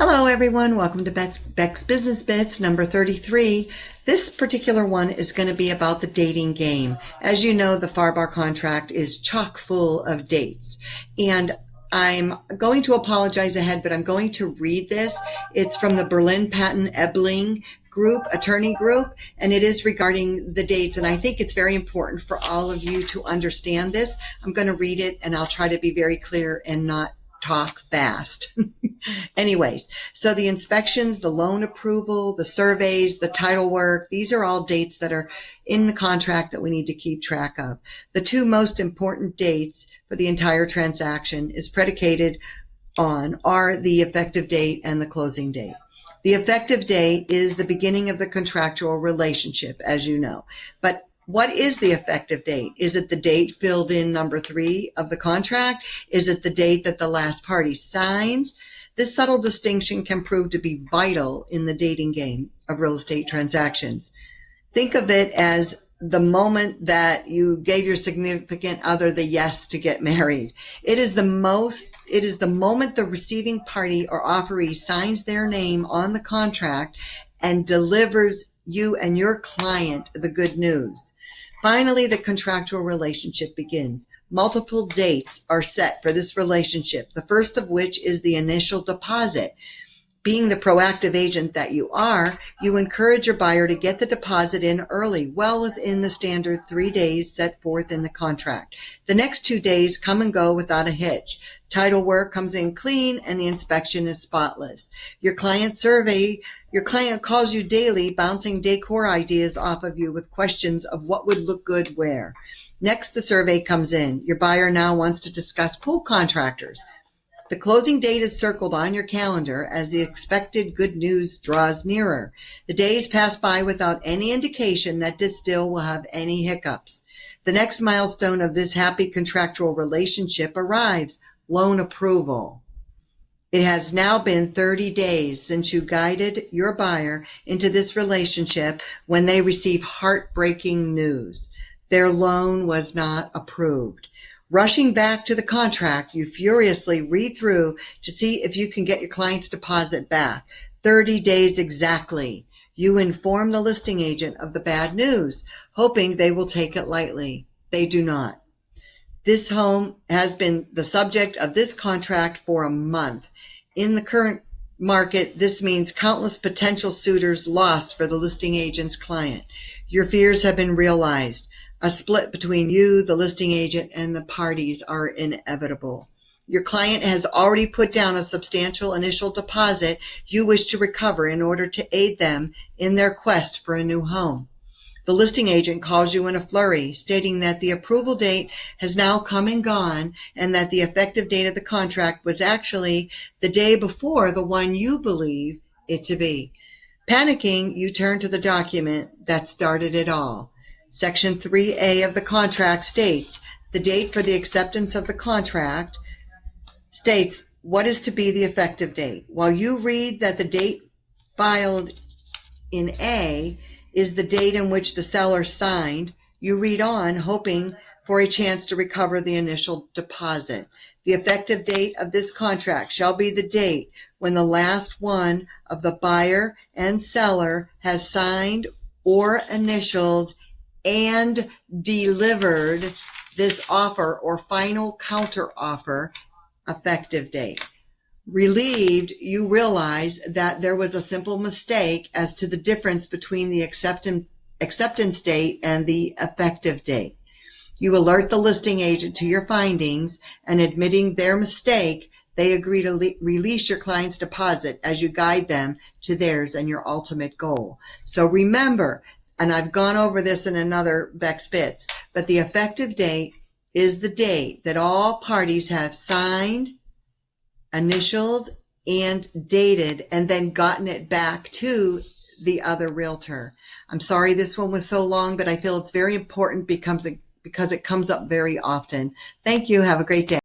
Hello everyone, welcome to Beck's Business Bits number 33. This particular one is going to be about the dating game. As you know, the FARBAR contract is chock full of dates. And I'm going to apologize ahead, but I'm going to read this. It's from the Berlin Patton Ebling group, attorney group, and it is regarding the dates. And I think it's very important for all of you to understand this. I'm going to read it and I'll try to be very clear and not talk fast. Anyways, so the inspections, the loan approval, the surveys, the title work, these are all dates that are in the contract that we need to keep track of. The two most important dates for the entire transaction is predicated on are the effective date and the closing date. The effective date is the beginning of the contractual relationship, as you know. But what is the effective date? Is it the date filled in number 3 of the contract? Is it the date that the last party signs? This subtle distinction can prove to be vital in the dating game of real estate transactions. Think of it as the moment that you gave your significant other the yes to get married. It is the moment the receiving party or offeree signs their name on the contract and delivers you and your client the good news. Finally, the contractual relationship begins. Multiple dates are set for this relationship, the first of which is the initial deposit. Being the proactive agent that you are, you encourage your buyer to get the deposit in early, well within the standard 3 days set forth in the contract. The next 2 days come and go without a hitch. Title work comes in clean and the inspection is spotless. Your client calls you daily, bouncing decor ideas off of you with questions of what would look good where. Next, the survey comes in. Your buyer now wants to discuss pool contractors. The closing date is circled on your calendar as the expected good news draws nearer. The days pass by without any indication that this deal will have any hiccups. The next milestone of this happy contractual relationship arrives, loan approval. It has now been 30 days since you guided your buyer into this relationship when they receive heartbreaking news. Their loan was not approved. Rushing back to the contract, you furiously read through to see if you can get your client's deposit back. 30 days exactly. You inform the listing agent of the bad news, hoping they will take it lightly. They do not. This home has been the subject of this contract for a month. In the current market, this means countless potential suitors lost for the listing agent's client. Your fears have been realized. A split between you, the listing agent, and the parties are inevitable. Your client has already put down a substantial initial deposit you wish to recover in order to aid them in their quest for a new home. The listing agent calls you in a flurry, stating that the approval date has now come and gone and that the effective date of the contract was actually the day before the one you believe it to be. Panicking, you turn to the document that started it all. Section 3A of the contract states, the date for the acceptance of the contract states what is to be the effective date. While you read that the date filed in A is the date in which the seller signed, you read on, hoping for a chance to recover the initial deposit. The effective date of this contract shall be the date when the last one of the buyer and seller has signed or initialed and delivered this offer or final counter offer effective date. Relieved, you realize that there was a simple mistake as to the difference between the acceptance date and the effective date. You alert the listing agent to your findings, and admitting their mistake, they agree to release your client's deposit as you guide them to theirs and your ultimate goal. So remember, and I've gone over this in another Beck's Bits, but the effective date is the date that all parties have signed, initialed, and dated, and then gotten it back to the other realtor. I'm sorry this one was so long, but I feel it's very important because it comes up very often. Thank you. Have a great day.